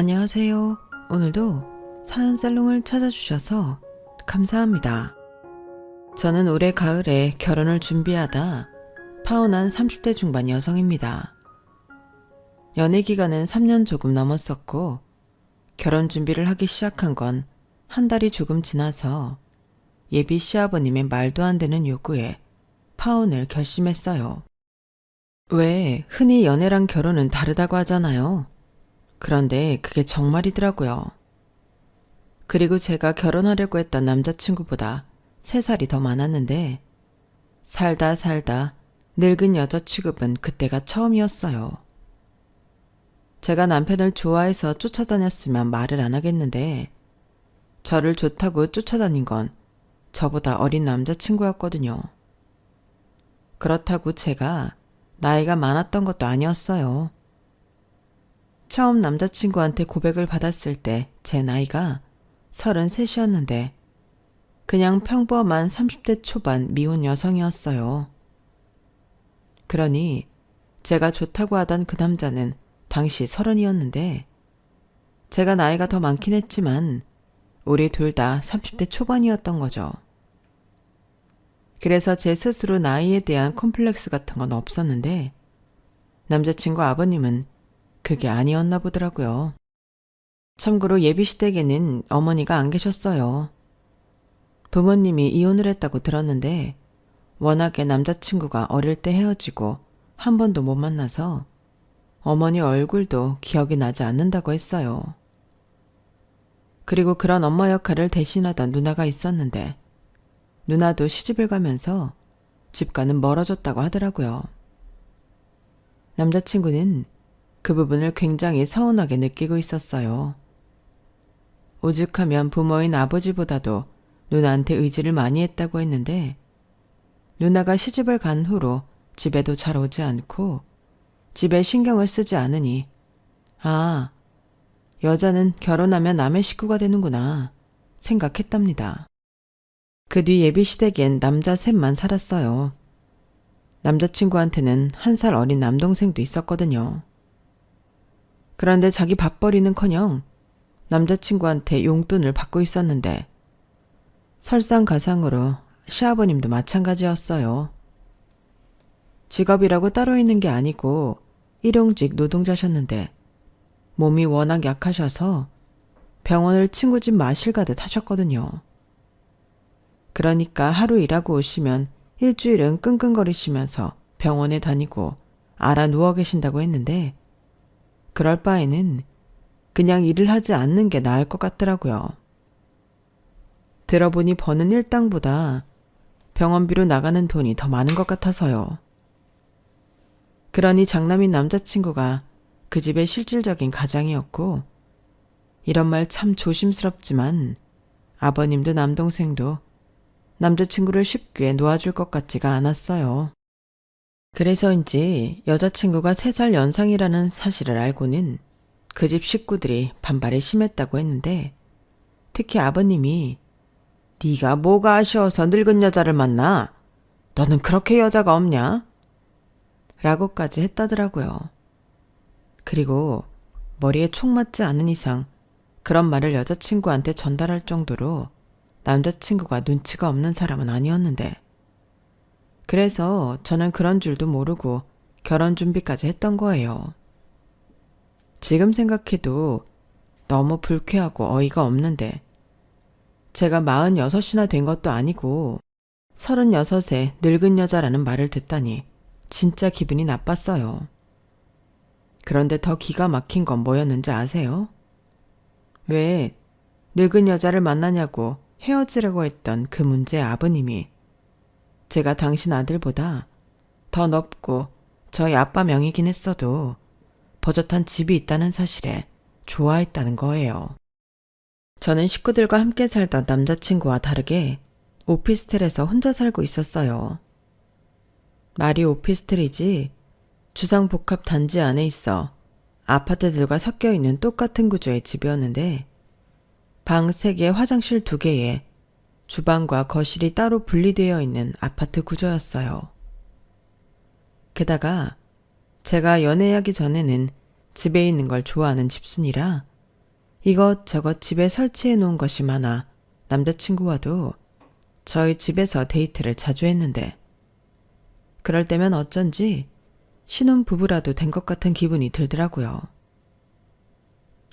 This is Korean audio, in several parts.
안녕하세요. 오늘도 사연살롱을 찾아주셔서 감사합니다. 저는 올해 가을에 결혼을 준비하다 파혼한 30대 중반 여성입니다. 연애 기간은 3년 조금 넘었었고 결혼 준비를 하기 시작한 건 한 달이 조금 지나서 예비 시아버님의 말도 안 되는 요구에 파혼을 결심했어요. 왜 흔히 연애랑 결혼은 다르다고 하잖아요. 그런데 그게 정말이더라고요. 그리고 제가 결혼하려고 했던 남자친구보다 3살이 더 많았는데 살다 늙은 여자 취급은 그때가 처음이었어요. 제가 남편을 좋아해서 쫓아다녔으면 말을 안 하겠는데 저를 좋다고 쫓아다닌 건 저보다 어린 남자친구였거든요. 그렇다고 제가 나이가 많았던 것도 아니었어요. 처음 남자친구한테 고백을 받았을 때 제 나이가 33이었는데 그냥 평범한 30대 초반 미혼 여성이었어요. 그러니 제가 좋다고 하던 그 남자는 당시 30이었는데 제가 나이가 더 많긴 했지만 우리 둘 다 30대 초반이었던 거죠. 그래서 제 스스로 나이에 대한 콤플렉스 같은 건 없었는데 남자친구 아버님은 그게 아니었나 보더라고요. 참고로 예비시댁에는 어머니가 안 계셨어요. 부모님이 이혼을 했다고 들었는데 워낙에 남자친구가 어릴 때 헤어지고 한 번도 못 만나서 어머니 얼굴도 기억이 나지 않는다고 했어요. 그리고 그런 엄마 역할을 대신하던 누나가 있었는데 누나도 시집을 가면서 집과는 멀어졌다고 하더라고요. 남자친구는 그 부분을 굉장히 서운하게 느끼고 있었어요. 오죽하면 부모인 아버지보다도 누나한테 의지를 많이 했다고 했는데 누나가 시집을 간 후로 집에도 잘 오지 않고 집에 신경을 쓰지 않으니 여자는 결혼하면 남의 식구가 되는구나 생각했답니다. 그 뒤 예비시댁엔 남자 셋만 살았어요. 남자친구한테는 1살 어린 남동생도 있었거든요. 그런데 자기 밥벌이는커녕 남자친구한테 용돈을 받고 있었는데 설상가상으로 시아버님도 마찬가지였어요. 직업이라고 따로 있는 게 아니고 일용직 노동자셨는데 몸이 워낙 약하셔서 병원을 친구 집 마실 가듯 하셨거든요. 그러니까 하루 일하고 오시면 일주일은 끙끙거리시면서 병원에 다니고 알아 누워 계신다고 했는데 그럴 바에는 그냥 일을 하지 않는 게 나을 것 같더라고요. 들어보니 버는 일당보다 병원비로 나가는 돈이 더 많은 것 같아서요. 그러니 장남인 남자친구가 그 집의 실질적인 가장이었고 이런 말 참 조심스럽지만 아버님도 남동생도 남자친구를 쉽게 놓아줄 것 같지가 않았어요. 그래서인지 여자친구가 3살 연상이라는 사실을 알고는 그 집 식구들이 반발이 심했다고 했는데 특히 아버님이 네가 뭐가 아쉬워서 늙은 여자를 만나? 너는 그렇게 여자가 없냐? 라고까지 했다더라고요. 그리고 머리에 총 맞지 않은 이상 그런 말을 여자친구한테 전달할 정도로 남자친구가 눈치가 없는 사람은 아니었는데 그래서 저는 그런 줄도 모르고 결혼 준비까지 했던 거예요. 지금 생각해도 너무 불쾌하고 어이가 없는데 제가 46이나 된 것도 아니고 36에 늙은 여자라는 말을 듣다니 진짜 기분이 나빴어요. 그런데 더 기가 막힌 건 뭐였는지 아세요? 왜 늙은 여자를 만나냐고 헤어지려고 했던 그 문제의 아버님이 제가 당신 아들보다 더 넓고 저희 아빠 명이긴 했어도 버젓한 집이 있다는 사실에 좋아했다는 거예요. 저는 식구들과 함께 살던 남자친구와 다르게 오피스텔에서 혼자 살고 있었어요. 말이 오피스텔이지 주상복합 단지 안에 있어 아파트들과 섞여 있는 똑같은 구조의 집이었는데 방 3개, 화장실 2개에 주방과 거실이 따로 분리되어 있는 아파트 구조였어요. 게다가 제가 연애하기 전에는 집에 있는 걸 좋아하는 집순이라 이것저것 집에 설치해 놓은 것이 많아 남자친구와도 저희 집에서 데이트를 자주 했는데 그럴 때면 어쩐지 신혼 부부라도 된 것 같은 기분이 들더라고요.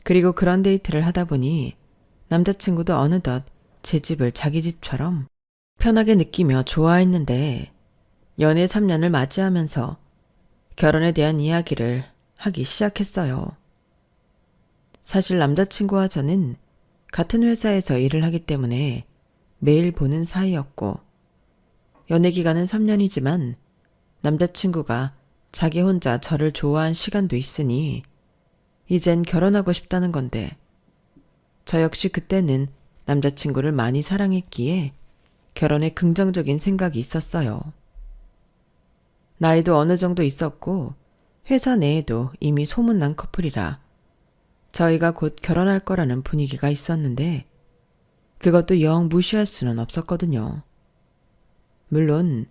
그리고 그런 데이트를 하다 보니 남자친구도 어느덧 제 집을 자기 집처럼 편하게 느끼며 좋아했는데 연애 3년을 맞이하면서 결혼에 대한 이야기를 하기 시작했어요. 사실 남자친구와 저는 같은 회사에서 일을 하기 때문에 매일 보는 사이였고 연애 기간은 3년이지만 남자친구가 자기 혼자 저를 좋아한 시간도 있으니 이젠 결혼하고 싶다는 건데 저 역시 그때는 남자친구를 많이 사랑했기에 결혼에 긍정적인 생각이 있었어요. 나이도 어느 정도 있었고 회사 내에도 이미 소문난 커플이라 저희가 곧 결혼할 거라는 분위기가 있었는데 그것도 영 무시할 수는 없었거든요. 물론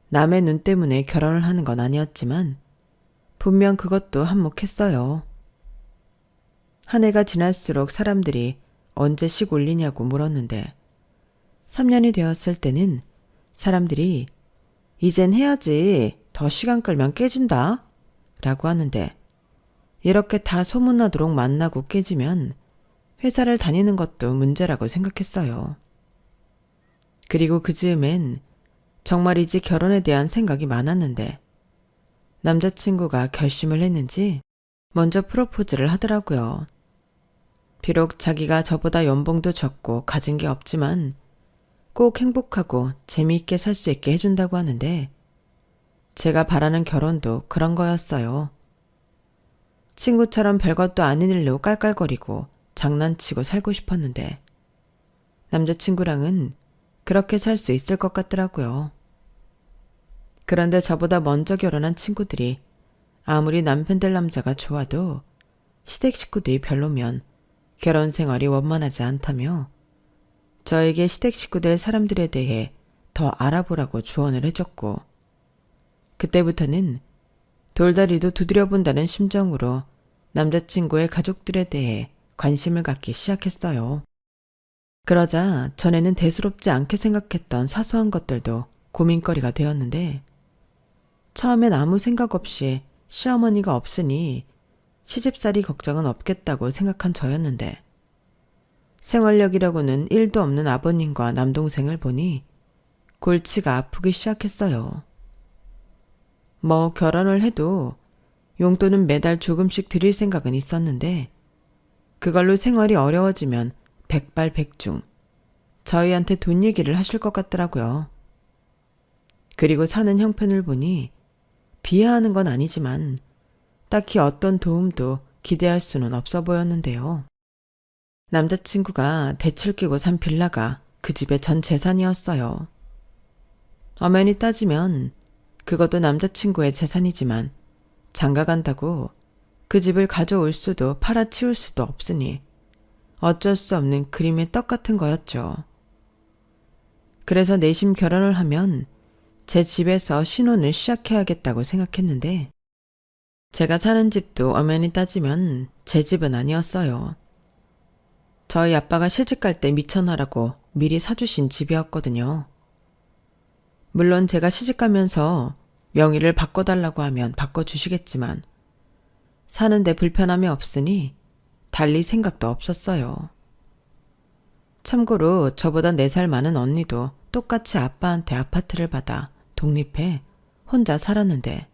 남의 눈 때문에 결혼을 하는 건 아니었지만 분명 그것도 한몫했어요. 한 해가 지날수록 사람들이 언제 식 올리냐고 물었는데 3년이 되었을 때는 사람들이 이젠 해야지 더 시간 끌면 깨진다 라고 하는데 이렇게 다 소문나도록 만나고 깨지면 회사를 다니는 것도 문제라고 생각했어요. 그리고 그 즈음엔 정말이지 결혼에 대한 생각이 많았는데 남자친구가 결심을 했는지 먼저 프로포즈를 하더라고요. 비록 자기가 저보다 연봉도 적고 가진 게 없지만 꼭 행복하고 재미있게 살 수 있게 해준다고 하는데 제가 바라는 결혼도 그런 거였어요. 친구처럼 별것도 아닌 일로 깔깔거리고 장난치고 살고 싶었는데 남자친구랑은 그렇게 살 수 있을 것 같더라고요. 그런데 저보다 먼저 결혼한 친구들이 아무리 남편들 남자가 좋아도 시댁 식구들이 별로면 결혼 생활이 원만하지 않다며 저에게 시댁 식구들 사람들에 대해 더 알아보라고 조언을 해줬고 그때부터는 돌다리도 두드려 본다는 심정으로 남자친구의 가족들에 대해 관심을 갖기 시작했어요. 그러자 전에는 대수롭지 않게 생각했던 사소한 것들도 고민거리가 되었는데 처음엔 아무 생각 없이 시어머니가 없으니 시집살이 걱정은 없겠다고 생각한 저였는데 생활력이라고는 1도 없는 아버님과 남동생을 보니 골치가 아프기 시작했어요. 뭐 결혼을 해도 용돈은 매달 조금씩 드릴 생각은 있었는데 그걸로 생활이 어려워지면 백발백중 저희한테 돈 얘기를 하실 것 같더라고요. 그리고 사는 형편을 보니 비하하는 건 아니지만 딱히 어떤 도움도 기대할 수는 없어 보였는데요. 남자친구가 대출 끼고 산 빌라가 그 집의 전 재산이었어요. 엄연히 따지면 그것도 남자친구의 재산이지만 장가간다고 그 집을 가져올 수도 팔아치울 수도 없으니 어쩔 수 없는 그림의 떡 같은 거였죠. 그래서 내심 결혼을 하면 제 집에서 신혼을 시작해야겠다고 생각했는데 제가 사는 집도 엄연히 따지면 제 집은 아니었어요. 저희 아빠가 시집갈 때 미천하라고 미리 사주신 집이었거든요. 물론 제가 시집가면서 명의를 바꿔달라고 하면 바꿔주시겠지만 사는데 불편함이 없으니 달리 생각도 없었어요. 참고로 저보다 4살 많은 언니도 똑같이 아빠한테 아파트를 받아 독립해 혼자 살았는데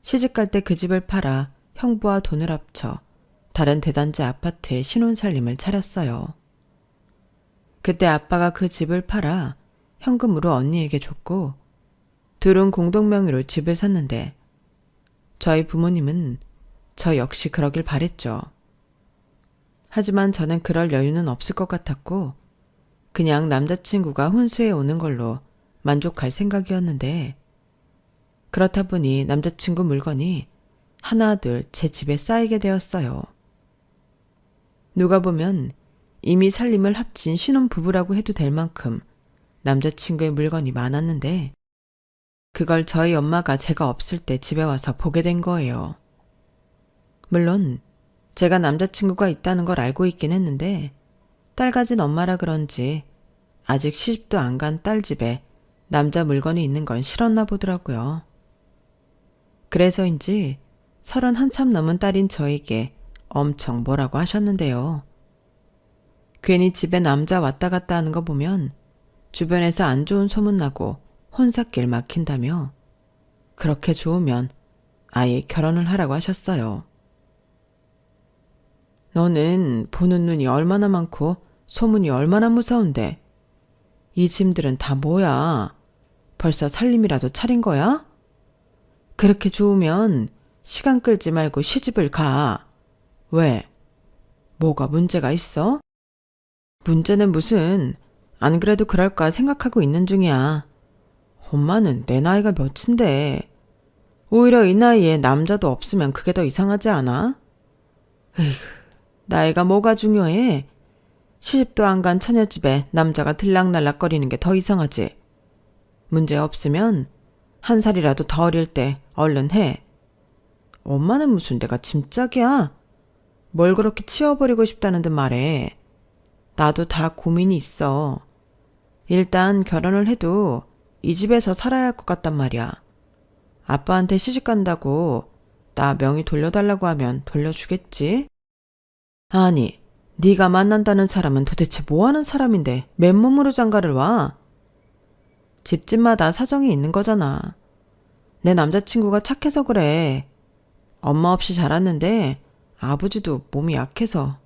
시집갈 때 그 집을 팔아 형부와 돈을 합쳐 다른 대단지 아파트에 신혼살림을 차렸어요. 그때 아빠가 그 집을 팔아 현금으로 언니에게 줬고 둘은 공동명의로 집을 샀는데 저희 부모님은 저 역시 그러길 바랬죠. 하지만 저는 그럴 여유는 없을 것 같았고 그냥 남자친구가 혼수해 오는 걸로 만족할 생각이었는데 그렇다 보니 남자친구 물건이 하나둘 제 집에 쌓이게 되었어요. 누가 보면 이미 살림을 합친 신혼부부라고 해도 될 만큼 남자친구의 물건이 많았는데 그걸 저희 엄마가 제가 없을 때 집에 와서 보게 된 거예요. 물론 제가 남자친구가 있다는 걸 알고 있긴 했는데 딸 가진 엄마라 그런지 아직 시집도 안 간 딸 집에 남자 물건이 있는 건 싫었나 보더라고요. 그래서인지 30 한참 넘은 딸인 저에게 엄청 뭐라고 하셨는데요. 괜히 집에 남자 왔다 갔다 하는 거 보면 주변에서 안 좋은 소문나고 혼삿길 막힌다며 그렇게 좋으면 아예 결혼을 하라고 하셨어요. 너는 보는 눈이 얼마나 많고 소문이 얼마나 무서운데 이 짐들은 다 뭐야? 벌써 살림이라도 차린 거야? 그렇게 좋으면 시간 끌지 말고 시집을 가. 왜? 뭐가 문제가 있어? 문제는 무슨, 안 그래도 그럴까 생각하고 있는 중이야. 엄마는 내 나이가 몇인데. 오히려 이 나이에 남자도 없으면 그게 더 이상하지 않아? 에휴, 나이가 뭐가 중요해? 시집도 안 간 처녀집에 남자가 들락날락거리는 게 더 이상하지. 문제 없으면 한 살이라도 더 어릴 때 얼른 해. 엄마는 무슨 내가 짐짝이야? 뭘 그렇게 치워버리고 싶다는 듯 말해. 나도 다 고민이 있어. 일단 결혼을 해도 이 집에서 살아야 할 것 같단 말이야. 아빠한테 시집 간다고 나 명의 돌려달라고 하면 돌려주겠지? 아니, 네가 만난다는 사람은 도대체 뭐하는 사람인데 맨몸으로 장가를 와? 집집마다 사정이 있는 거잖아. 내 남자친구가 착해서 그래. 엄마 없이 자랐는데 아버지도 몸이 약해서.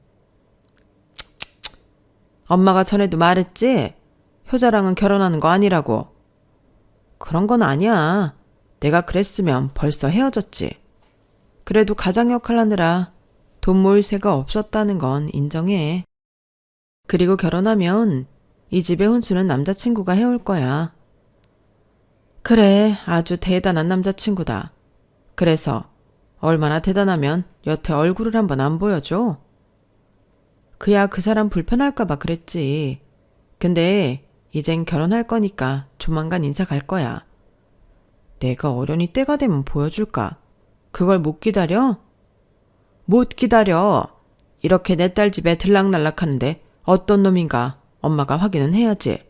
엄마가 전에도 말했지? 효자랑은 결혼하는 거 아니라고. 그런 건 아니야. 내가 그랬으면 벌써 헤어졌지. 그래도 가장 역할 하느라 돈 모을 새가 없었다는 건 인정해. 그리고 결혼하면 이 집의 혼수는 남자친구가 해올 거야. 그래, 아주 대단한 남자친구다. 그래서 얼마나 대단하면 여태 얼굴을 한번 안 보여줘? 그야 그 사람 불편할까봐 그랬지. 근데 이젠 결혼할 거니까 조만간 인사 갈 거야. 내가 어련히 때가 되면 보여줄까? 그걸 못 기다려? 못 기다려. 이렇게 내 딸 집에 들락날락하는데 어떤 놈인가 엄마가 확인은 해야지.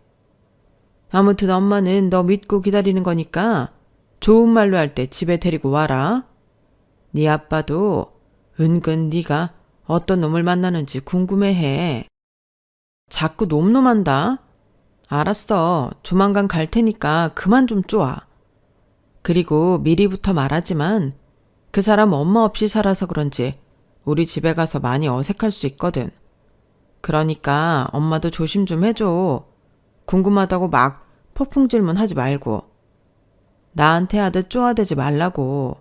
아무튼 엄마는 너 믿고 기다리는 거니까 좋은 말로 할 때 집에 데리고 와라. 네 아빠도 은근 네가 어떤 놈을 만나는지 궁금해해. 자꾸 놈놈한다. 알았어. 조만간 갈 테니까 그만 좀 쪼아. 그리고 미리부터 말하지만 그 사람 엄마 없이 살아서 그런지 우리 집에 가서 많이 어색할 수 있거든. 그러니까 엄마도 조심 좀 해줘. 궁금하다고 막 폭풍 질문하지 말고. 나한테 하듯 쪼아대지 말라고.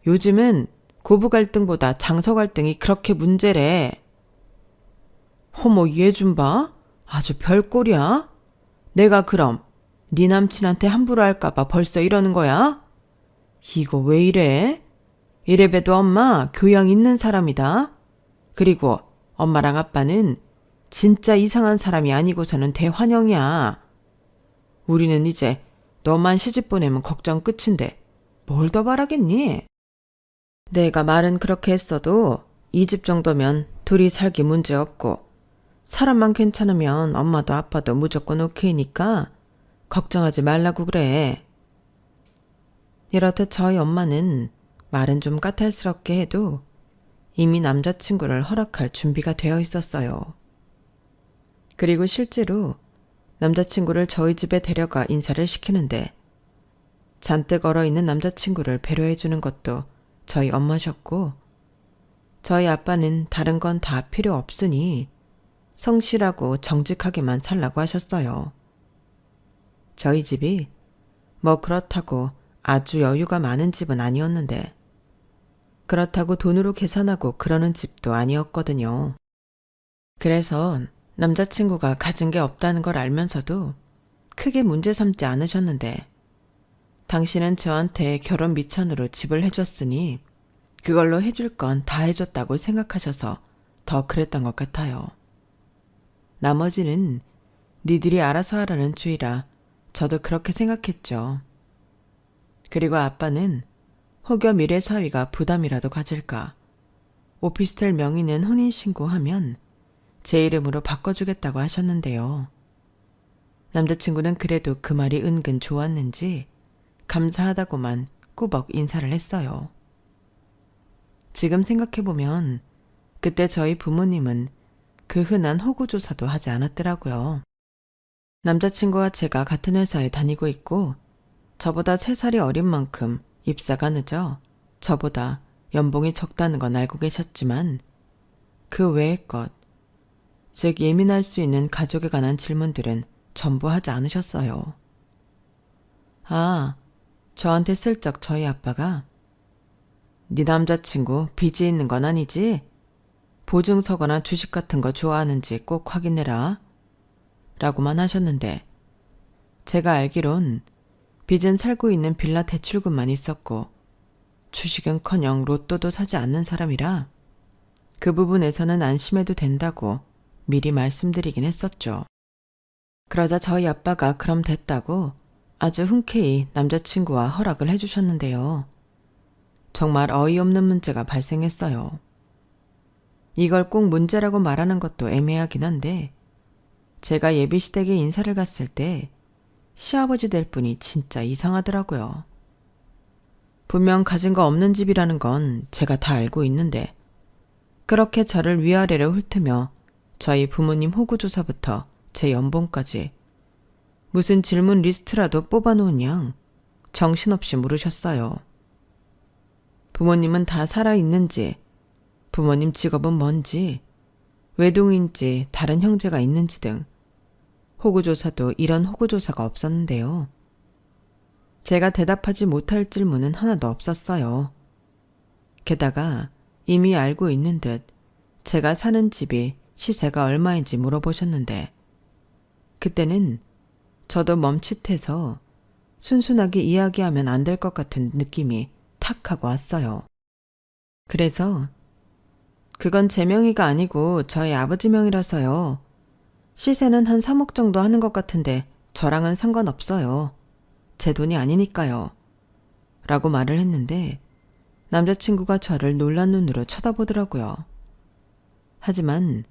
요즘은 고부 갈등보다 장서 갈등이 그렇게 문제래. 어머, 얘 좀 봐. 아주 별꼴이야. 내가 그럼 네 남친한테 함부로 할까봐 벌써 이러는 거야? 이거 왜 이래? 이래봬도 엄마 교양 있는 사람이다. 그리고 엄마랑 아빠는 진짜 이상한 사람이 아니고서는 대환영이야. 우리는 이제 너만 시집 보내면 걱정 끝인데 뭘 더 바라겠니? 내가 말은 그렇게 했어도 이 집 정도면 둘이 살기 문제없고 사람만 괜찮으면 엄마도 아빠도 무조건 오케이니까 걱정하지 말라고 그래. 이렇듯 저희 엄마는 말은 좀 까탈스럽게 해도 이미 남자친구를 허락할 준비가 되어 있었어요. 그리고 실제로 남자친구를 저희 집에 데려가 인사를 시키는데 잔뜩 얼어있는 남자친구를 배려해 주는 것도 저희 엄마셨고 저희 아빠는 다른 건 다 필요 없으니 성실하고 정직하게만 살라고 하셨어요. 저희 집이 뭐 그렇다고 아주 여유가 많은 집은 아니었는데 그렇다고 돈으로 계산하고 그러는 집도 아니었거든요. 그래서 남자친구가 가진 게 없다는 걸 알면서도 크게 문제 삼지 않으셨는데 당신은 저한테 결혼 미천으로 집을 해줬으니 그걸로 해줄 건 다 해줬다고 생각하셔서 더 그랬던 것 같아요. 나머지는 니들이 알아서 하라는 주의라 저도 그렇게 생각했죠. 그리고 아빠는 혹여 미래 사위가 부담이라도 가질까 오피스텔 명의는 혼인신고하면 제 이름으로 바꿔주겠다고 하셨는데요. 남자친구는 그래도 그 말이 은근 좋았는지 감사하다고만 꾸벅 인사를 했어요. 지금 생각해보면 그때 저희 부모님은 그 흔한 호구조사도 하지 않았더라고요. 남자친구와 제가 같은 회사에 다니고 있고 저보다 3살이 어린 만큼 입사가 늦어 저보다 연봉이 적다는 건 알고 계셨지만 그 외의 것, 즉 예민할 수 있는 가족에 관한 질문들은 전부 하지 않으셨어요. 아, 저한테 슬쩍 저희 아빠가 네 남자친구 빚이 있는 건 아니지? 보증서거나 주식 같은 거 좋아하는지 꼭 확인해라. 라고만 하셨는데 제가 알기론 빚은 살고 있는 빌라 대출금만 있었고 주식은커녕 로또도 사지 않는 사람이라 그 부분에서는 안심해도 된다고 미리 말씀드리긴 했었죠. 그러자 저희 아빠가 그럼 됐다고 아주 흔쾌히 남자친구와 허락을 해주셨는데요. 정말 어이없는 문제가 발생했어요. 이걸 꼭 문제라고 말하는 것도 애매하긴 한데 제가 예비시댁에 인사를 갔을 때 시아버지 될 분이 진짜 이상하더라고요. 분명 가진 거 없는 집이라는 건 제가 다 알고 있는데 그렇게 저를 위아래로 훑으며 저희 부모님 호구조사부터 제 연봉까지 무슨 질문 리스트라도 뽑아놓은 양 정신없이 물으셨어요. 부모님은 다 살아있는지, 부모님 직업은 뭔지, 외동인지 다른 형제가 있는지 등 호구조사도 이런 호구조사가 없었는데요. 제가 대답하지 못할 질문은 하나도 없었어요. 게다가 이미 알고 있는 듯 제가 사는 집이 시세가 얼마인지 물어보셨는데 그때는 저도 멈칫해서 순순하게 이야기하면 안 될 것 같은 느낌이 탁 하고 왔어요. 그래서 그건 제 명의가 아니고 저희 아버지 명이라서요. 시세는 한 3억 정도 하는 것 같은데 저랑은 상관없어요. 제 돈이 아니니까요. 라고 말을 했는데 남자친구가 저를 놀란 눈으로 쳐다보더라고요. 하지만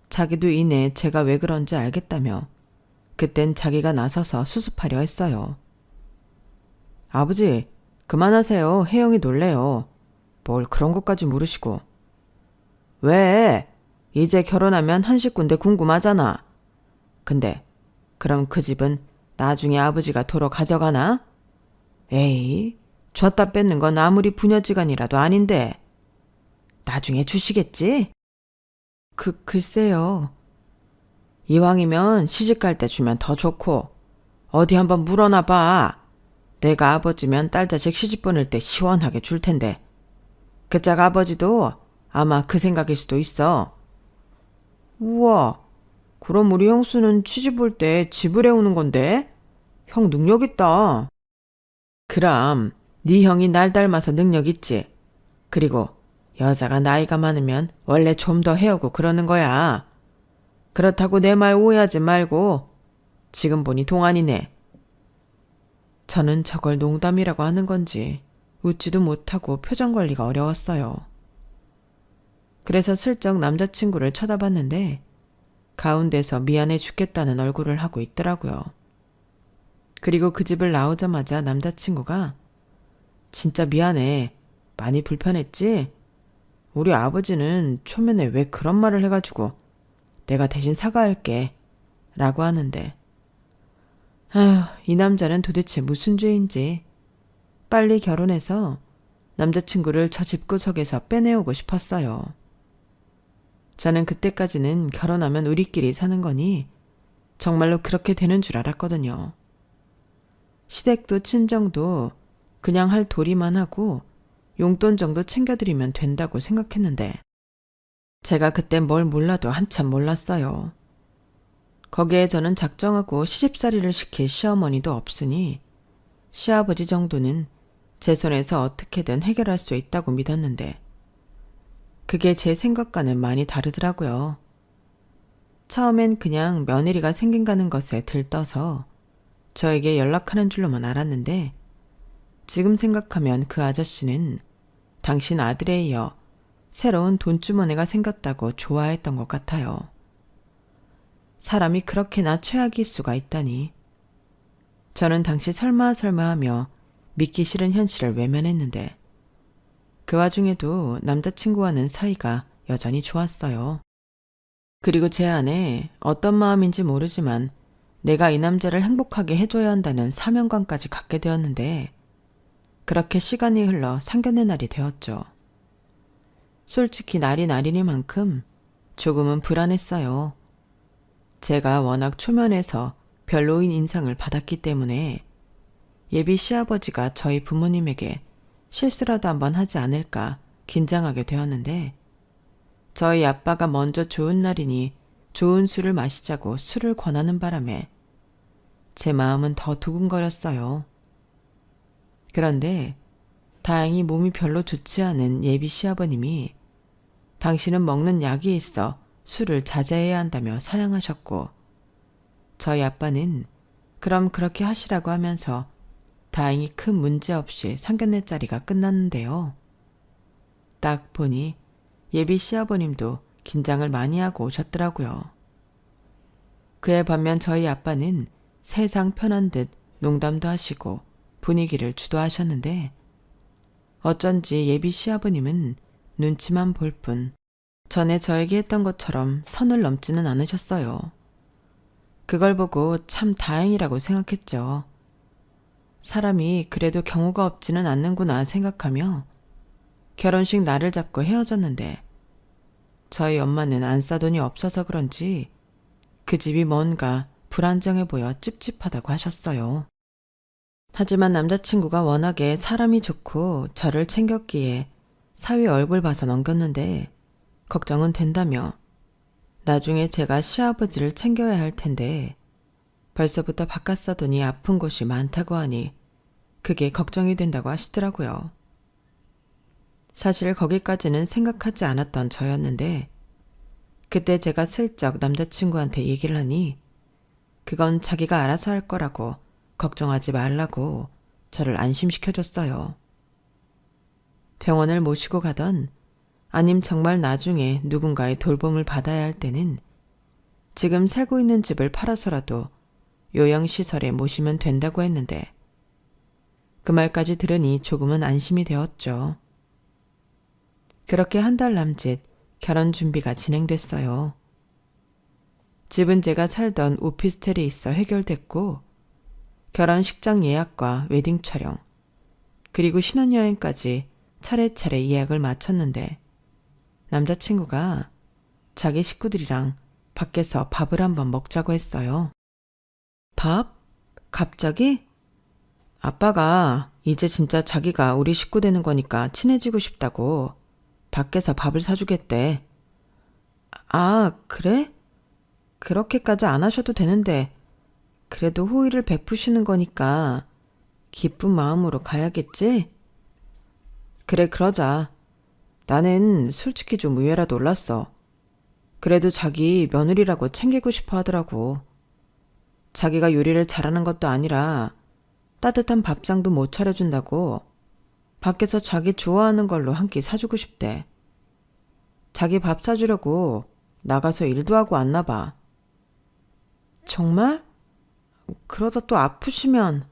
자기도 이내 제가 왜 그런지 알겠다며 그땐 자기가 나서서 수습하려 했어요. 아버지, 그만하세요. 혜영이 놀래요. 뭘 그런 것까지 물으시고. 왜? 이제 결혼하면 한 식구인데 궁금하잖아. 근데 그럼 그 집은 나중에 아버지가 도로 가져가나? 에이, 줬다 뺏는 건 아무리 부녀지간이라도 아닌데. 나중에 주시겠지? 글쎄요. 이왕이면 시집갈 때 주면 더 좋고 어디 한번 물어나 봐. 내가 아버지면 딸 자식 시집 보낼 때 시원하게 줄 텐데. 그짝 아버지도 아마 그 생각일 수도 있어. 우와, 그럼 우리 형수는 취집 올 때 집을 해오는 건데? 형 능력 있다. 그럼 네 형이 날 닮아서 능력 있지. 그리고 여자가 나이가 많으면 원래 좀 더 해오고 그러는 거야. 그렇다고 내 말 오해하지 말고. 지금 보니 동안이네. 저는 저걸 농담이라고 하는 건지 웃지도 못하고 표정 관리가 어려웠어요. 그래서 슬쩍 남자친구를 쳐다봤는데 가운데서 미안해 죽겠다는 얼굴을 하고 있더라고요. 그리고 그 집을 나오자마자 남자친구가 진짜 미안해. 많이 불편했지? 우리 아버지는 초면에 왜 그런 말을 해가지고 내가 대신 사과할게. 라고 하는데 아휴, 이 남자는 도대체 무슨 죄인지 빨리 결혼해서 남자친구를 저 집구석에서 빼내오고 싶었어요. 저는 그때까지는 결혼하면 우리끼리 사는 거니 정말로 그렇게 되는 줄 알았거든요. 시댁도 친정도 그냥 할 도리만 하고 용돈 정도 챙겨드리면 된다고 생각했는데 제가 그때 뭘 몰라도 한참 몰랐어요. 거기에 저는 작정하고 시집살이를 시킬 시어머니도 없으니 시아버지 정도는 제 손에서 어떻게든 해결할 수 있다고 믿었는데 그게 제 생각과는 많이 다르더라고요. 처음엔 그냥 며느리가 생긴다는 것에 들떠서 저에게 연락하는 줄로만 알았는데 지금 생각하면 그 아저씨는 당신 아들에 이어 새로운 돈주머니가 생겼다고 좋아했던 것 같아요. 사람이 그렇게나 최악일 수가 있다니. 저는 당시 설마 하며 믿기 싫은 현실을 외면했는데 그 와중에도 남자친구와는 사이가 여전히 좋았어요. 그리고 제 안에 어떤 마음인지 모르지만 내가 이 남자를 행복하게 해줘야 한다는 사명감까지 갖게 되었는데 그렇게 시간이 흘러 상견례 날이 되었죠. 솔직히 날이 날이니만큼 조금은 불안했어요. 제가 워낙 초면에서 별로인 인상을 받았기 때문에 예비 시아버지가 저희 부모님에게 실수라도 한번 하지 않을까 긴장하게 되었는데 저희 아빠가 먼저 좋은 날이니 좋은 술을 마시자고 술을 권하는 바람에 제 마음은 더 두근거렸어요. 그런데 다행히 몸이 별로 좋지 않은 예비 시아버님이 당신은 먹는 약이 있어 술을 자제해야 한다며 사양하셨고 저희 아빠는 그럼 그렇게 하시라고 하면서 다행히 큰 문제 없이 상견례 자리가 끝났는데요. 딱 보니 예비 시아버님도 긴장을 많이 하고 오셨더라고요. 그에 반면 저희 아빠는 세상 편한 듯 농담도 하시고 분위기를 주도하셨는데 어쩐지 예비 시아버님은 눈치만 볼 뿐 전에 저에게 했던 것처럼 선을 넘지는 않으셨어요. 그걸 보고 참 다행이라고 생각했죠. 사람이 그래도 경우가 없지는 않는구나 생각하며 결혼식 날을 잡고 헤어졌는데 저희 엄마는 안 싸돈이 없어서 그런지 그 집이 뭔가 불안정해 보여 찝찝하다고 하셨어요. 하지만 남자친구가 워낙에 사람이 좋고 저를 챙겼기에 사위 얼굴 봐서 넘겼는데 걱정은 된다며 나중에 제가 시아버지를 챙겨야 할 텐데 벌써부터 바깥 사돈이 아픈 곳이 많다고 하니 그게 걱정이 된다고 하시더라고요. 사실 거기까지는 생각하지 않았던 저였는데 그때 제가 슬쩍 남자친구한테 얘기를 하니 그건 자기가 알아서 할 거라고 걱정하지 말라고 저를 안심시켜줬어요. 병원을 모시고 가던 아님 정말 나중에 누군가의 돌봄을 받아야 할 때는 지금 살고 있는 집을 팔아서라도 요양시설에 모시면 된다고 했는데 그 말까지 들으니 조금은 안심이 되었죠. 그렇게 한 달 남짓 결혼 준비가 진행됐어요. 집은 제가 살던 오피스텔에 있어 해결됐고 결혼식장 예약과 웨딩 촬영 그리고 신혼여행까지 차례차례 예약을 마쳤는데 남자친구가 자기 식구들이랑 밖에서 밥을 한번 먹자고 했어요. 밥? 갑자기? 아빠가 이제 진짜 자기가 우리 식구 되는 거니까 친해지고 싶다고 밖에서 밥을 사주겠대. 아, 그래? 그렇게까지 안 하셔도 되는데 그래도 호의를 베푸시는 거니까 기쁜 마음으로 가야겠지? 그래, 그러자. 나는 솔직히 좀 의외라 놀랐어. 그래도 자기 며느리라고 챙기고 싶어 하더라고. 자기가 요리를 잘하는 것도 아니라 따뜻한 밥상도 못 차려준다고 밖에서 자기 좋아하는 걸로 한 끼 사주고 싶대. 자기 밥 사주려고 나가서 일도 하고 왔나 봐. 정말? 그러다 또 아프시면.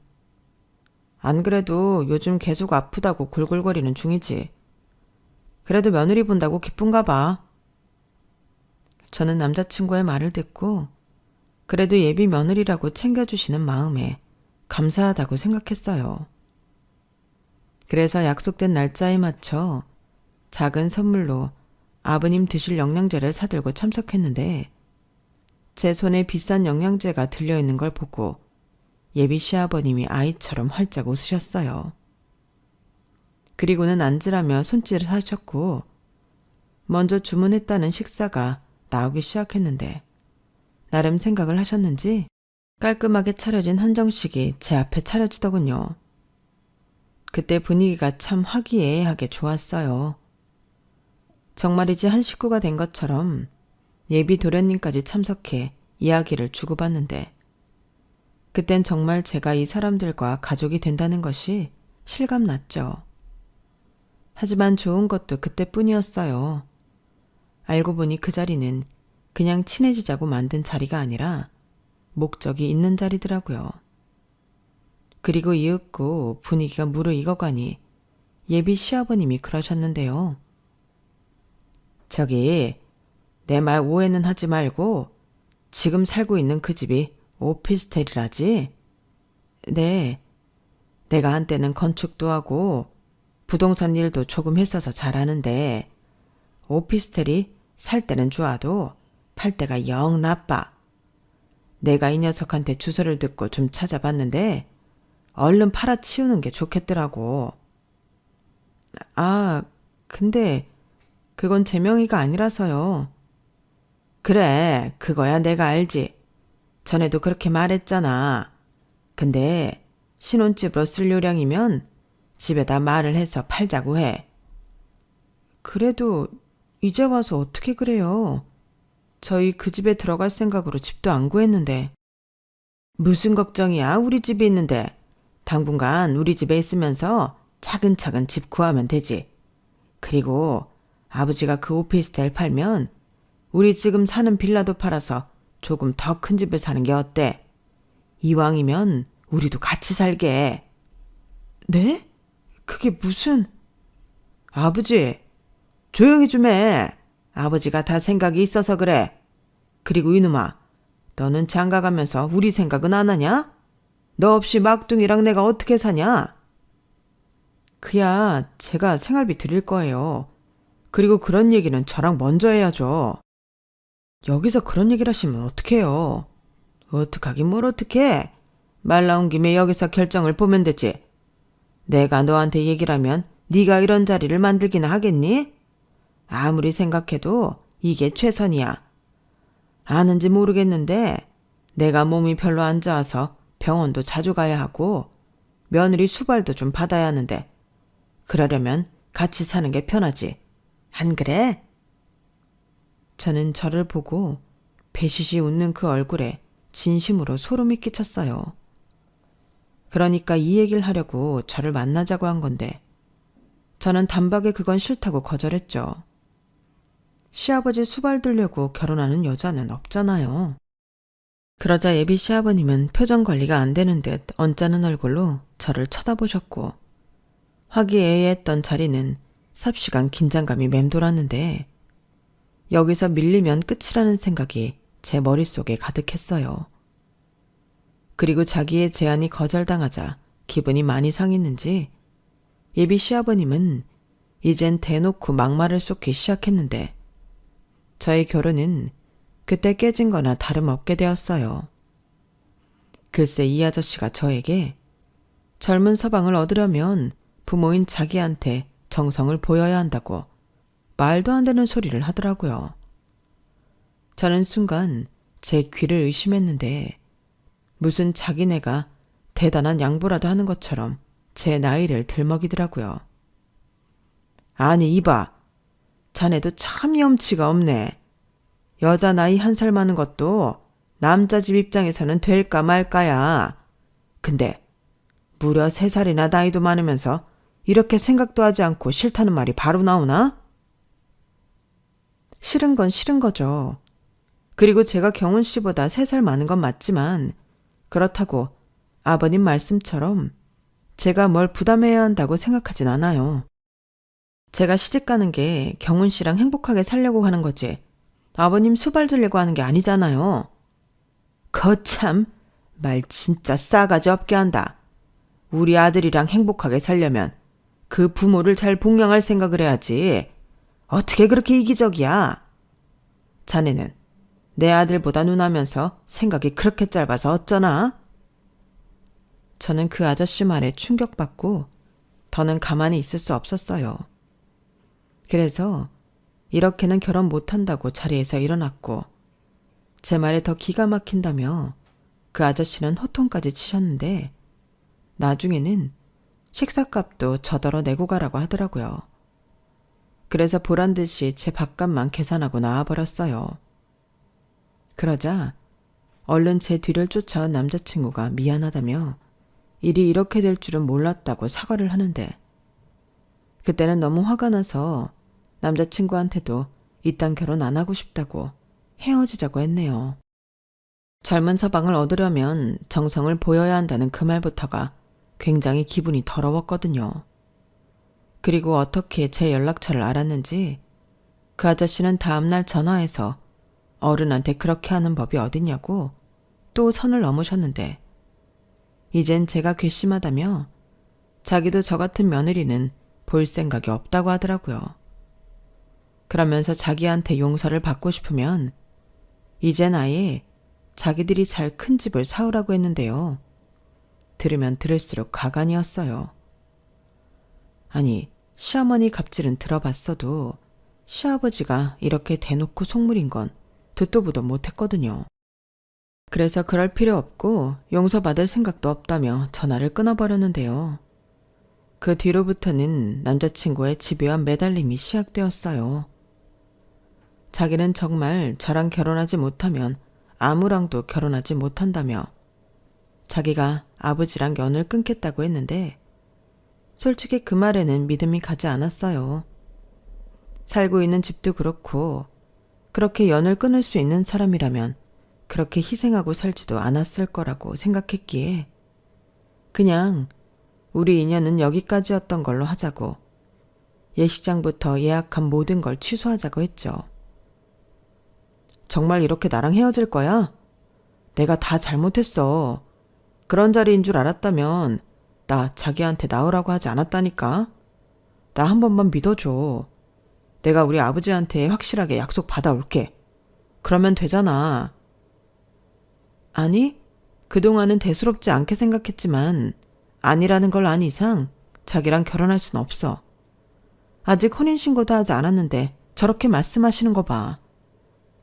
안 그래도 요즘 계속 아프다고 골골거리는 중이지. 그래도 며느리 본다고 기쁜가 봐. 저는 남자친구의 말을 듣고 그래도 예비 며느리라고 챙겨주시는 마음에 감사하다고 생각했어요. 그래서 약속된 날짜에 맞춰 작은 선물로 아버님 드실 영양제를 사들고 참석했는데 제 손에 비싼 영양제가 들려있는 걸 보고 예비 시아버님이 아이처럼 활짝 웃으셨어요. 그리고는 앉으라며 손질을 하셨고 먼저 주문했다는 식사가 나오기 시작했는데 나름 생각을 하셨는지 깔끔하게 차려진 한정식이 제 앞에 차려지더군요. 그때 분위기가 참 화기애애하게 좋았어요. 정말이지 한 식구가 된 것처럼 예비 도련님까지 참석해 이야기를 주고받는데 그땐 정말 제가 이 사람들과 가족이 된다는 것이 실감났죠. 하지만 좋은 것도 그때뿐이었어요. 알고 보니 그 자리는 그냥 친해지자고 만든 자리가 아니라 목적이 있는 자리더라고요. 그리고 이윽고 분위기가 무르익어가니 예비 시아버님이 그러셨는데요. 저기, 내 말 오해는 하지 말고 지금 살고 있는 그 집이 오피스텔이라지? 네, 내가 한때는 건축도 하고 부동산 일도 조금 했어서 잘 아는데 오피스텔이 살 때는 좋아도 팔 때가 영 나빠. 내가 이 녀석한테 주소를 듣고 좀 찾아봤는데 얼른 팔아치우는 게 좋겠더라고. 아, 근데 그건 제 명의가 아니라서요. 그래, 그거야 내가 알지. 전에도 그렇게 말했잖아. 근데 신혼집으로 쓸 요량이면 집에다 말을 해서 팔자고 해. 그래도 이제 와서 어떻게 그래요? 저희 그 집에 들어갈 생각으로 집도 안 구했는데. 무슨 걱정이야? 우리 집에 있는데. 당분간 우리 집에 있으면서 차근차근 집 구하면 되지. 그리고 아버지가 그 오피스텔 팔면 우리 지금 사는 빌라도 팔아서 조금 더 큰 집을 사는 게 어때? 이왕이면 우리도 같이 살게. 네? 그게 무슨... 아버지, 조용히 좀 해. 아버지가 다 생각이 있어서 그래. 그리고 이놈아, 너는 장가 가면서 우리 생각은 안 하냐? 너 없이 막둥이랑 내가 어떻게 사냐? 그야 제가 생활비 드릴 거예요. 그리고 그런 얘기는 저랑 먼저 해야죠. 여기서 그런 얘기를 하시면 어떡해요? 어떡하긴 뭘 어떡해? 말 나온 김에 여기서 결정을 보면 되지. 내가 너한테 얘기를 하면 네가 이런 자리를 만들기나 하겠니? 아무리 생각해도 이게 최선이야. 아는지 모르겠는데 내가 몸이 별로 안 좋아서 병원도 자주 가야 하고 며느리 수발도 좀 받아야 하는데 그러려면 같이 사는 게 편하지. 안 그래? 저는 저를 보고 배시시 웃는 그 얼굴에 진심으로 소름이 끼쳤어요. 그러니까 이 얘기를 하려고 저를 만나자고 한 건데 저는 단박에 그건 싫다고 거절했죠. 시아버지 수발 들려고 결혼하는 여자는 없잖아요. 그러자 예비 시아버님은 표정 관리가 안 되는 듯 언짢은 얼굴로 저를 쳐다보셨고 화기애애했던 자리는 삽시간 긴장감이 맴돌았는데 여기서 밀리면 끝이라는 생각이 제 머릿속에 가득했어요. 그리고 자기의 제안이 거절당하자 기분이 많이 상했는지 예비 시아버님은 이젠 대놓고 막말을 쏟기 시작했는데 저의 결혼은 그때 깨진 거나 다름없게 되었어요. 글쎄 이 아저씨가 저에게 젊은 서방을 얻으려면 부모인 자기한테 정성을 보여야 한다고 말도 안 되는 소리를 하더라고요. 저는 순간 제 귀를 의심했는데 무슨 자기네가 대단한 양보라도 하는 것처럼 제 나이를 들먹이더라고요. 아니 이봐, 자네도 참 염치가 없네. 여자 나이 1살 많은 것도 남자 집 입장에서는 될까 말까야. 근데 무려 3살이나 나이도 많으면서 이렇게 생각도 하지 않고 싫다는 말이 바로 나오나? 싫은 건 싫은 거죠. 그리고 제가 경훈 씨보다 3살 많은 건 맞지만 그렇다고 아버님 말씀처럼 제가 뭘 부담해야 한다고 생각하진 않아요. 제가 시집 가는 게 경훈 씨랑 행복하게 살려고 하는 거지 아버님 수발 들려고 하는 게 아니잖아요. 거참 말 진짜 싸가지 없게 한다. 우리 아들이랑 행복하게 살려면 그 부모를 잘 봉양할 생각을 해야지. 어떻게 그렇게 이기적이야? 자네는 내 아들보다 누나면서 생각이 그렇게 짧아서 어쩌나? 저는 그 아저씨 말에 충격받고 더는 가만히 있을 수 없었어요. 그래서 이렇게는 결혼 못한다고 자리에서 일어났고 제 말에 더 기가 막힌다며 그 아저씨는 호통까지 치셨는데 나중에는 식사값도 저더러 내고 가라고 하더라고요. 그래서 보란듯이 제 밥값만 계산하고 나와버렸어요. 그러자 얼른 제 뒤를 쫓아온 남자친구가 미안하다며 일이 이렇게 될 줄은 몰랐다고 사과를 하는데 그때는 너무 화가 나서 남자친구한테도 이딴 결혼 안 하고 싶다고 헤어지자고 했네요. 젊은 서방을 얻으려면 정성을 보여야 한다는 그 말부터가 굉장히 기분이 더러웠거든요. 그리고 어떻게 제 연락처를 알았는지 그 아저씨는 다음날 전화해서 어른한테 그렇게 하는 법이 어딨냐고 또 선을 넘으셨는데 이젠 제가 괘씸하다며 자기도 저 같은 며느리는 볼 생각이 없다고 하더라고요. 그러면서 자기한테 용서를 받고 싶으면 이젠 아예 자기들이 잘 큰 집을 사오라고 했는데요. 들으면 들을수록 가관이었어요. 아니, 시어머니 갑질은 들어봤어도 시아버지가 이렇게 대놓고 속물인 건 듣도 보도 못했거든요. 그래서 그럴 필요 없고 용서받을 생각도 없다며 전화를 끊어버렸는데요. 그 뒤로부터는 남자친구의 집요한 매달림이 시작되었어요. 자기는 정말 저랑 결혼하지 못하면 아무랑도 결혼하지 못한다며 자기가 아버지랑 연을 끊겠다고 했는데 솔직히 그 말에는 믿음이 가지 않았어요. 살고 있는 집도 그렇고 그렇게 연을 끊을 수 있는 사람이라면 그렇게 희생하고 살지도 않았을 거라고 생각했기에 그냥 우리 인연은 여기까지였던 걸로 하자고 예식장부터 예약한 모든 걸 취소하자고 했죠. 정말 이렇게 나랑 헤어질 거야? 내가 다 잘못했어. 그런 자리인 줄 알았다면 나 자기한테 나오라고 하지 않았다니까. 나 한 번만 믿어줘. 내가 우리 아버지한테 확실하게 약속 받아올게. 그러면 되잖아. 아니, 그동안은 대수롭지 않게 생각했지만 아니라는 걸 안 이상 자기랑 결혼할 순 없어. 아직 혼인신고도 하지 않았는데 저렇게 말씀하시는 거 봐.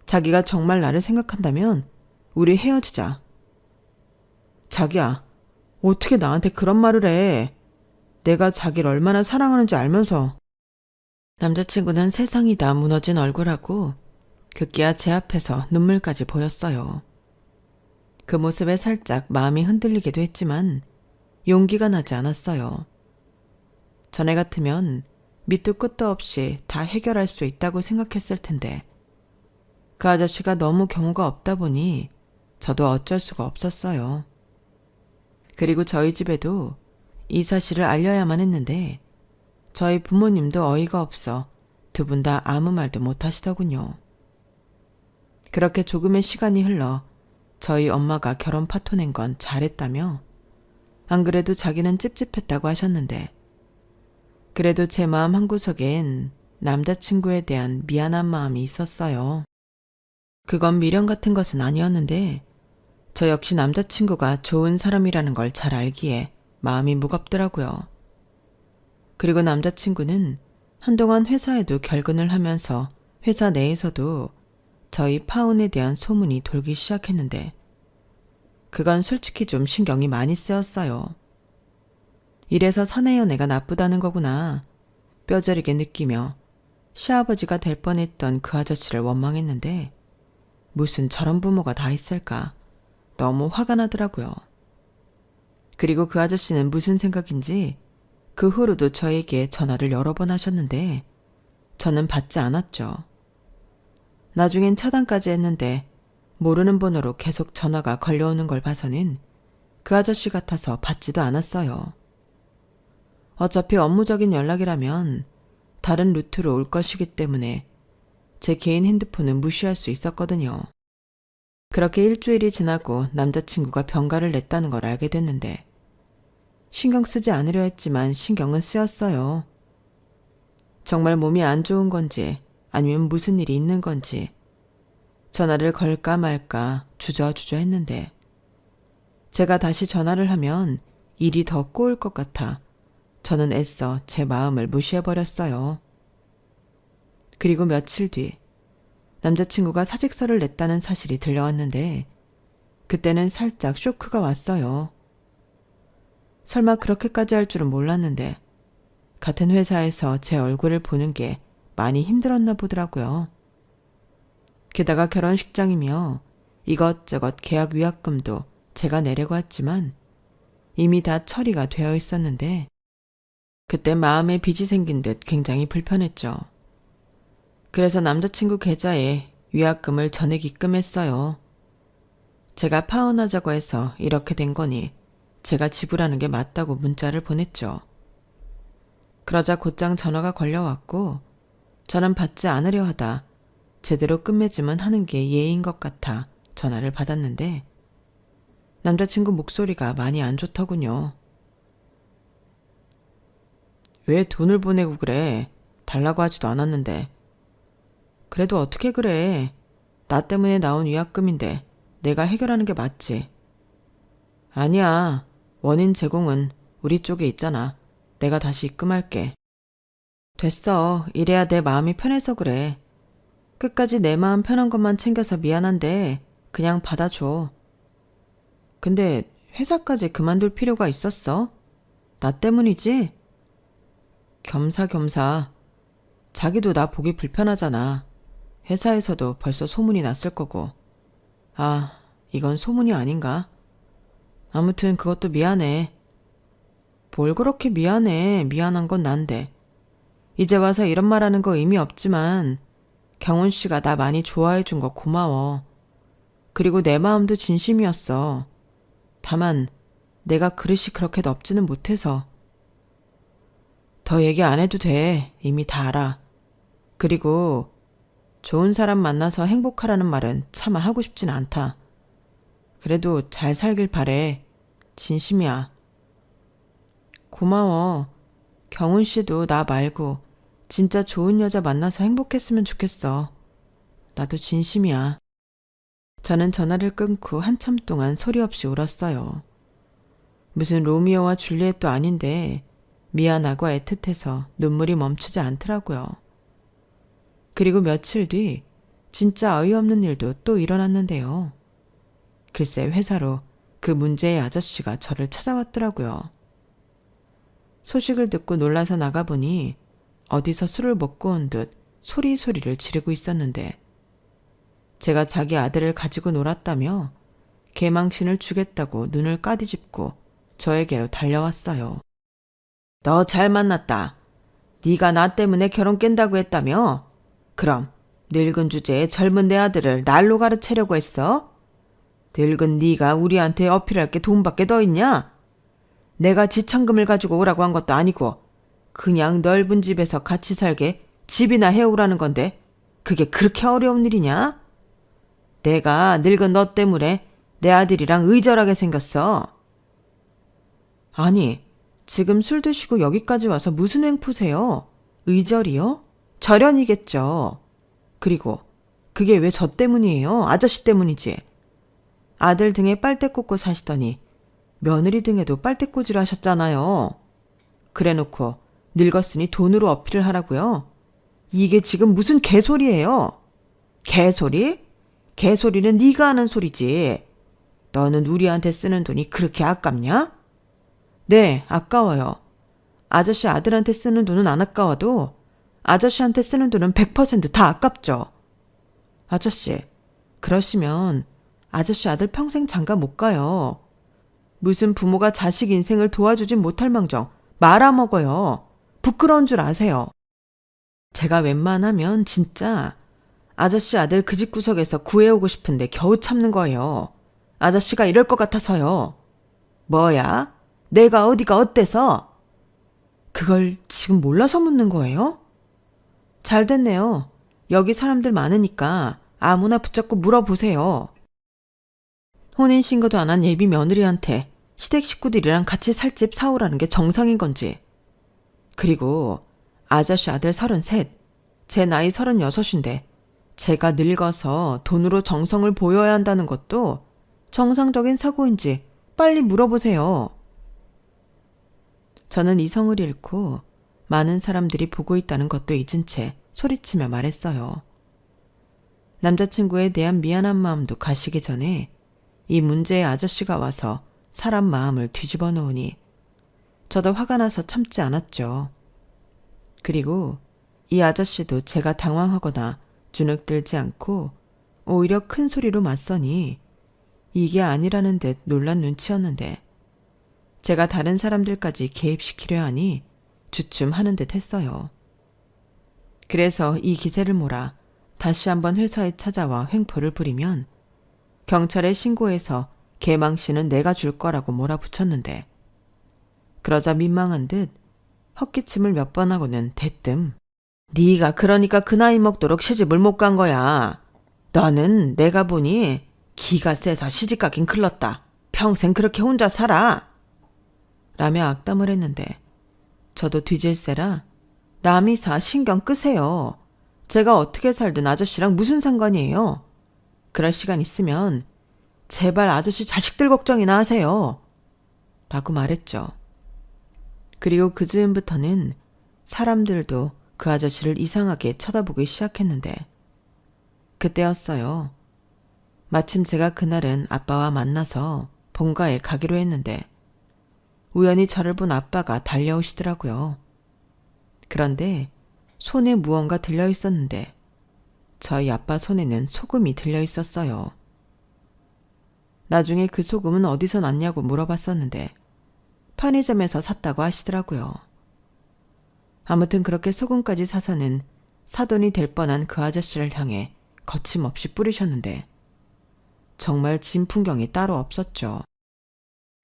자기가 정말 나를 생각한다면 우리 헤어지자. 자기야, 어떻게 나한테 그런 말을 해. 내가 자기를 얼마나 사랑하는지 알면서. 남자친구는 세상이 다 무너진 얼굴하고 급기야 제 앞에서 눈물까지 보였어요. 그 모습에 살짝 마음이 흔들리기도 했지만 용기가 나지 않았어요. 전에 같으면 밑도 끝도 없이 다 해결할 수 있다고 생각했을 텐데 그 아저씨가 너무 경우가 없다 보니 저도 어쩔 수가 없었어요. 그리고 저희 집에도 이 사실을 알려야만 했는데 저희 부모님도 어이가 없어 두 분 다 아무 말도 못 하시더군요. 그렇게 조금의 시간이 흘러 저희 엄마가 결혼 파토 낸 건 잘했다며 안 그래도 자기는 찝찝했다고 하셨는데 그래도 제 마음 한구석엔 남자친구에 대한 미안한 마음이 있었어요. 그건 미련 같은 것은 아니었는데 저 역시 남자친구가 좋은 사람이라는 걸 잘 알기에 마음이 무겁더라고요. 그리고 남자친구는 한동안 회사에도 결근을 하면서 회사 내에서도 저희 파혼에 대한 소문이 돌기 시작했는데 그건 솔직히 좀 신경이 많이 쓰였어요. 이래서 사내 연애가 나쁘다는 거구나 뼈저리게 느끼며 시아버지가 될 뻔했던 그 아저씨를 원망했는데 무슨 저런 부모가 다 있을까 너무 화가 나더라고요. 그리고 그 아저씨는 무슨 생각인지 그 후로도 저에게 전화를 여러 번 하셨는데 저는 받지 않았죠. 나중엔 차단까지 했는데 모르는 번호로 계속 전화가 걸려오는 걸 봐서는 그 아저씨 같아서 받지도 않았어요. 어차피 업무적인 연락이라면 다른 루트로 올 것이기 때문에 제 개인 핸드폰은 무시할 수 있었거든요. 그렇게 일주일이 지나고 남자친구가 병가를 냈다는 걸 알게 됐는데 신경 쓰지 않으려 했지만 신경은 쓰였어요. 정말 몸이 안 좋은 건지 아니면 무슨 일이 있는 건지 전화를 걸까 말까 주저주저 했는데 제가 다시 전화를 하면 일이 더 꼬일 것 같아 저는 애써 제 마음을 무시해버렸어요. 그리고 며칠 뒤 남자친구가 사직서를 냈다는 사실이 들려왔는데 그때는 살짝 쇼크가 왔어요. 설마 그렇게까지 할 줄은 몰랐는데 같은 회사에서 제 얼굴을 보는 게 많이 힘들었나 보더라고요. 게다가 결혼식장이며 이것저것 계약 위약금도 제가 내려고 했지만 이미 다 처리가 되어 있었는데 그때 마음에 빚이 생긴 듯 굉장히 불편했죠. 그래서 남자친구 계좌에 위약금을 전액 입금했어요. 제가 파혼하자고 해서 이렇게 된 거니 제가 지불하는 게 맞다고 문자를 보냈죠. 그러자 곧장 전화가 걸려왔고 저는 받지 않으려 하다 제대로 끝맺음은 하는 게 예의인 것 같아 전화를 받았는데 남자친구 목소리가 많이 안 좋더군요. 왜 돈을 보내고 그래? 달라고 하지도 않았는데. 그래도 어떻게 그래? 나 때문에 나온 위약금인데 내가 해결하는 게 맞지. 아니야. 원인 제공은 우리 쪽에 있잖아. 내가 다시 입금할게. 됐어. 이래야 내 마음이 편해서 그래. 끝까지 내 마음 편한 것만 챙겨서 미안한데 그냥 받아줘. 근데 회사까지 그만둘 필요가 있었어? 나 때문이지? 겸사겸사. 자기도 나 보기 불편하잖아. 회사에서도 벌써 소문이 났을 거고. 아, 이건 소문이 아닌가? 아무튼 그것도 미안해. 뭘 그렇게 미안해. 미안한 건 난데. 이제 와서 이런 말 하는 거 의미 없지만 경훈 씨가 나 많이 좋아해 준 거 고마워. 그리고 내 마음도 진심이었어. 다만 내가 그릇이 그렇게 넓지는 못해서. 더 얘기 안 해도 돼. 이미 다 알아. 그리고 좋은 사람 만나서 행복하라는 말은 차마 하고 싶진 않다. 그래도 잘 살길 바래. 진심이야. 고마워. 경훈 씨도 나 말고 진짜 좋은 여자 만나서 행복했으면 좋겠어. 나도 진심이야. 저는 전화를 끊고 한참 동안 소리 없이 울었어요. 무슨 로미오와 줄리엣도 아닌데 미안하고 애틋해서 눈물이 멈추지 않더라고요. 그리고 며칠 뒤 진짜 어이없는 일도 또 일어났는데요. 글쎄 회사로 그 문제의 아저씨가 저를 찾아왔더라고요. 소식을 듣고 놀라서 나가보니 어디서 술을 먹고 온 듯 소리소리를 지르고 있었는데 제가 자기 아들을 가지고 놀았다며 개망신을 주겠다고 눈을 까디집고 저에게로 달려왔어요. 너 잘 만났다. 네가 나 때문에 결혼 깬다고 했다며? 그럼 늙은 주제에 젊은 내 아들을 날로 가르치려고 했어? 늙은 네가 우리한테 어필할 게 돈밖에 더 있냐? 내가 지참금을 가지고 오라고 한 것도 아니고 그냥 넓은 집에서 같이 살게 집이나 해오라는 건데 그게 그렇게 어려운 일이냐? 내가 늙은 너 때문에 내 아들이랑 의절하게 생겼어. 아니, 지금 술 드시고 여기까지 와서 무슨 횡포세요? 의절이요? 절연이겠죠. 그리고 그게 왜 저 때문이에요? 아저씨 때문이지. 아들 등에 빨대 꽂고 사시더니 며느리 등에도 빨대 꽂으려 하셨잖아요. 그래놓고 늙었으니 돈으로 어필을 하라고요? 이게 지금 무슨 개소리예요? 개소리? 개소리는 네가 하는 소리지. 너는 우리한테 쓰는 돈이 그렇게 아깝냐? 네, 아까워요. 아저씨 아들한테 쓰는 돈은 안 아까워도 아저씨한테 쓰는 돈은 100%다 아깝죠. 아저씨, 그러시면 아저씨 아들 평생 장가 못 가요. 무슨 부모가 자식 인생을 도와주진 못할 망정 말아먹어요. 부끄러운 줄 아세요. 제가 웬만하면 진짜 아저씨 아들 그 집구석에서 구해오고 싶은데 겨우 참는 거예요. 아저씨가 이럴 것 같아서요. 뭐야? 내가 어디가 어때서? 그걸 지금 몰라서 묻는 거예요? 잘 됐네요. 여기 사람들 많으니까 아무나 붙잡고 물어보세요. 혼인신고도 안 한 예비 며느리한테 시댁 식구들이랑 같이 살 집 사오라는 게 정상인 건지. 그리고 아저씨 아들 33, 제 나이 36인데 제가 늙어서 돈으로 정성을 보여야 한다는 것도 정상적인 사고인지 빨리 물어보세요. 저는 이성을 잃고 많은 사람들이 보고 있다는 것도 잊은 채 소리치며 말했어요. 남자친구에 대한 미안한 마음도 가시기 전에 이 문제의 아저씨가 와서 사람 마음을 뒤집어 놓으니 저도 화가 나서 참지 않았죠. 그리고 이 아저씨도 제가 당황하거나 주눅들지 않고 오히려 큰 소리로 맞서니 이게 아니라는 듯 놀란 눈치였는데 제가 다른 사람들까지 개입시키려 하니 주춤하는 듯 했어요. 그래서 이 기세를 몰아 다시 한번 회사에 찾아와 횡포를 부리면 경찰에 신고해서 개망신은 내가 줄 거라고 몰아붙였는데, 그러자 민망한 듯 헛기침을 몇 번 하고는 대뜸 네가 그러니까 그 나이 먹도록 시집을 못 간 거야. 너는 내가 보니 기가 세서 시집가긴 클렀다. 평생 그렇게 혼자 살아. 라며 악담을 했는데 저도 뒤질세라 남이 사 신경 끄세요. 제가 어떻게 살든 아저씨랑 무슨 상관이에요. 그럴 시간 있으면 제발 아저씨 자식들 걱정이나 하세요. 라고 말했죠. 그리고 그 즈음부터는 사람들도 그 아저씨를 이상하게 쳐다보기 시작했는데, 그때였어요. 마침 제가 그날은 아빠와 만나서 본가에 가기로 했는데 우연히 저를 본 아빠가 달려오시더라고요. 그런데 손에 무언가 들려 있었는데 저희 아빠 손에는 소금이 들려 있었어요. 나중에 그 소금은 어디서 났냐고 물어봤었는데 편의점에서 샀다고 하시더라고요. 아무튼 그렇게 소금까지 사서는 사돈이 될 뻔한 그 아저씨를 향해 거침없이 뿌리셨는데 정말 진풍경이 따로 없었죠.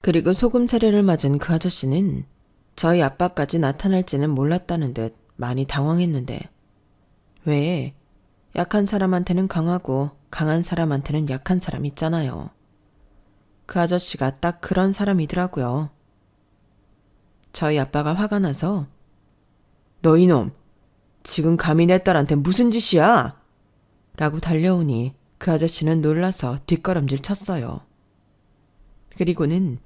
그리고 소금 차례를 맞은 그 아저씨는 저희 아빠까지 나타날지는 몰랐다는 듯 많이 당황했는데, 왜 약한 사람한테는 강하고 강한 사람한테는 약한 사람 있잖아요. 그 아저씨가 딱 그런 사람이더라고요. 저희 아빠가 화가 나서 너 이놈, 지금 감히 내 딸한테 무슨 짓이야? 라고 달려오니 그 아저씨는 놀라서 뒷걸음질 쳤어요. 그리고는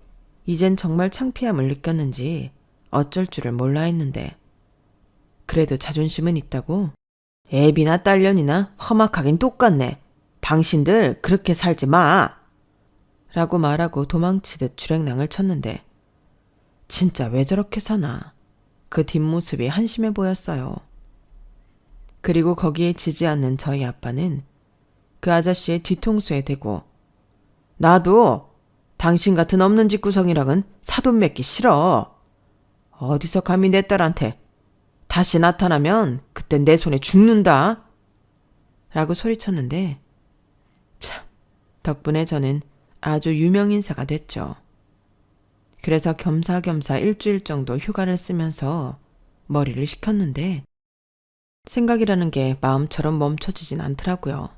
이젠 정말 창피함을 느꼈는지 어쩔 줄을 몰라 했는데, 그래도 자존심은 있다고? 애비나 딸년이나 험악하긴 똑같네. 당신들 그렇게 살지 마. 라고 말하고 도망치듯 주랭랑을 쳤는데 진짜 왜 저렇게 사나. 그 뒷모습이 한심해 보였어요. 그리고 거기에 지지 않는 저희 아빠는 그 아저씨의 뒤통수에 대고 나도 당신 같은 없는 집구성이랑은 사돈 맺기 싫어. 어디서 감히 내 딸한테 다시 나타나면 그땐 내 손에 죽는다. 라고 소리쳤는데, 참, 덕분에 저는 아주 유명인사가 됐죠. 그래서 겸사겸사 일주일 정도 휴가를 쓰면서 머리를 식혔는데 생각이라는 게 마음처럼 멈춰지진 않더라고요.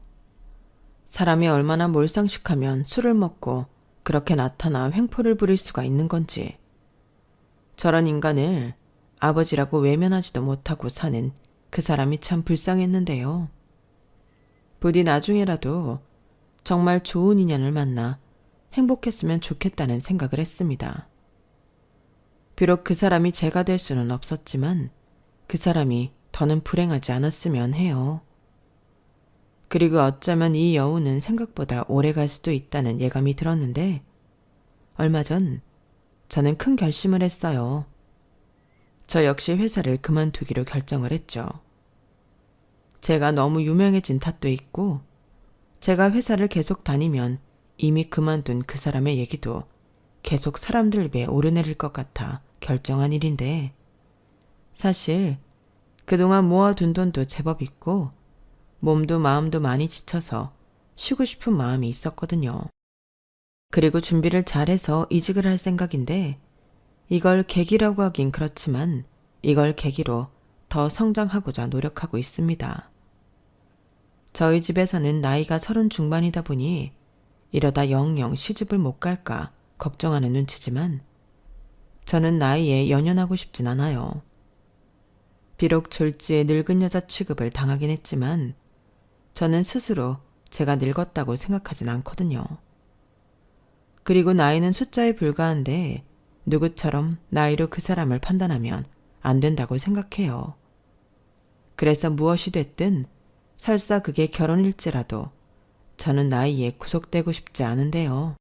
사람이 얼마나 몰상식하면 술을 먹고 그렇게 나타나 횡포를 부릴 수가 있는 건지, 저런 인간을 아버지라고 외면하지도 못하고 사는 그 사람이 참 불쌍했는데요. 부디 나중에라도 정말 좋은 인연을 만나 행복했으면 좋겠다는 생각을 했습니다. 비록 그 사람이 제가 될 수는 없었지만 그 사람이 더는 불행하지 않았으면 해요. 그리고 어쩌면 이 여우는 생각보다 오래 갈 수도 있다는 예감이 들었는데, 얼마 전 저는 큰 결심을 했어요. 저 역시 회사를 그만두기로 결정을 했죠. 제가 너무 유명해진 탓도 있고, 제가 회사를 계속 다니면 이미 그만둔 그 사람의 얘기도 계속 사람들 배에 오르내릴 것 같아 결정한 일인데, 사실 그동안 모아둔 돈도 제법 있고 몸도 마음도 많이 지쳐서 쉬고 싶은 마음이 있었거든요. 그리고 준비를 잘해서 이직을 할 생각인데, 이걸 계기라고 하긴 그렇지만 이걸 계기로 더 성장하고자 노력하고 있습니다. 저희 집에서는 나이가 30 중반이다 보니 이러다 영영 시집을 못 갈까 걱정하는 눈치지만 저는 나이에 연연하고 싶진 않아요. 비록 졸지에 늙은 여자 취급을 당하긴 했지만 저는 스스로 제가 늙었다고 생각하진 않거든요. 그리고 나이는 숫자에 불과한데 누구처럼 나이로 그 사람을 판단하면 안 된다고 생각해요. 그래서 무엇이 됐든 설사 그게 결혼일지라도 저는 나이에 구속되고 싶지 않은데요.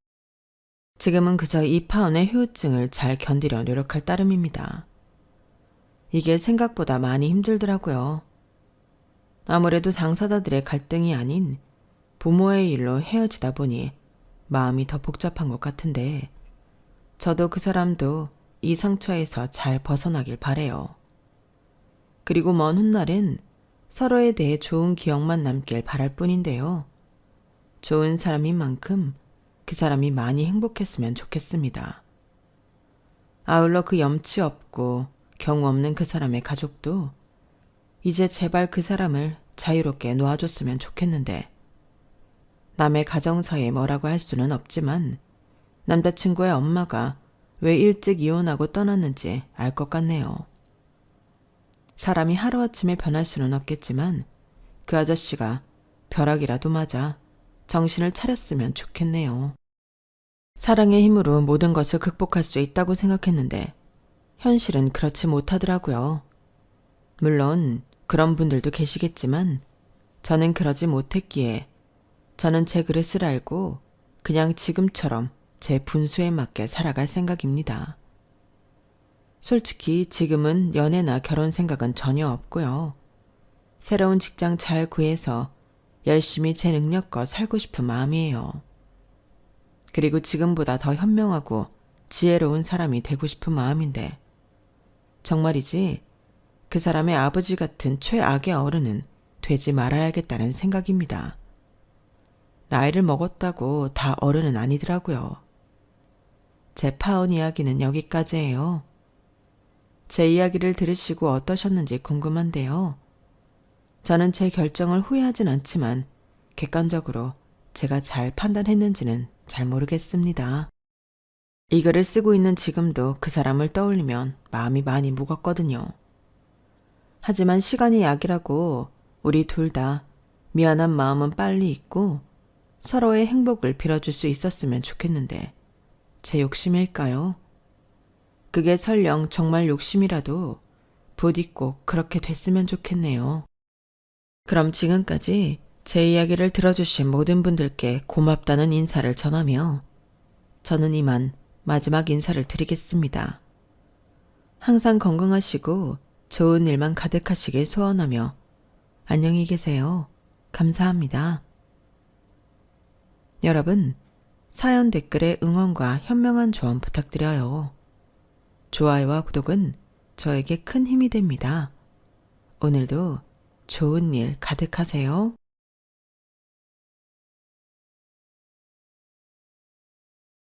지금은 그저 이 파혼의 후유증을 잘 견디려 노력할 따름입니다. 이게 생각보다 많이 힘들더라고요. 아무래도 당사자들의 갈등이 아닌 부모의 일로 헤어지다 보니 마음이 더 복잡한 것 같은데, 저도 그 사람도 이 상처에서 잘 벗어나길 바래요. 그리고 먼 훗날엔 서로에 대해 좋은 기억만 남길 바랄 뿐인데요. 좋은 사람인 만큼 그 사람이 많이 행복했으면 좋겠습니다. 아울러 그 염치 없고 경우 없는 그 사람의 가족도 이제 제발 그 사람을 자유롭게 놓아줬으면 좋겠는데, 남의 가정사에 뭐라고 할 수는 없지만 남자친구의 엄마가 왜 일찍 이혼하고 떠났는지 알 것 같네요. 사람이 하루아침에 변할 수는 없겠지만 그 아저씨가 벼락이라도 맞아 정신을 차렸으면 좋겠네요. 사랑의 힘으로 모든 것을 극복할 수 있다고 생각했는데 현실은 그렇지 못하더라고요. 물론 그런 분들도 계시겠지만 저는 그러지 못했기에 저는 제 그릇을 알고 그냥 지금처럼 제 분수에 맞게 살아갈 생각입니다. 솔직히 지금은 연애나 결혼 생각은 전혀 없고요. 새로운 직장 잘 구해서 열심히 제 능력껏 살고 싶은 마음이에요. 그리고 지금보다 더 현명하고 지혜로운 사람이 되고 싶은 마음인데, 정말이지 그 사람의 아버지 같은 최악의 어른은 되지 말아야겠다는 생각입니다. 나이를 먹었다고 다 어른은 아니더라고요. 제 파혼 이야기는 여기까지예요. 제 이야기를 들으시고 어떠셨는지 궁금한데요. 저는 제 결정을 후회하진 않지만 객관적으로 제가 잘 판단했는지는 잘 모르겠습니다. 이 글을 쓰고 있는 지금도 그 사람을 떠올리면 마음이 많이 무겁거든요. 하지만 시간이 약이라고 우리 둘 다 미안한 마음은 빨리 잊고 서로의 행복을 빌어줄 수 있었으면 좋겠는데 제 욕심일까요? 그게 설령 정말 욕심이라도 부디 꼭 그렇게 됐으면 좋겠네요. 그럼 지금까지 제 이야기를 들어주신 모든 분들께 고맙다는 인사를 전하며 저는 이만 마지막 인사를 드리겠습니다. 항상 건강하시고 좋은 일만 가득하시길 소원하며 안녕히 계세요. 감사합니다. 여러분, 사연 댓글에 응원과 현명한 조언 부탁드려요. 좋아요와 구독은 저에게 큰 힘이 됩니다. 오늘도 좋은 일 가득하세요.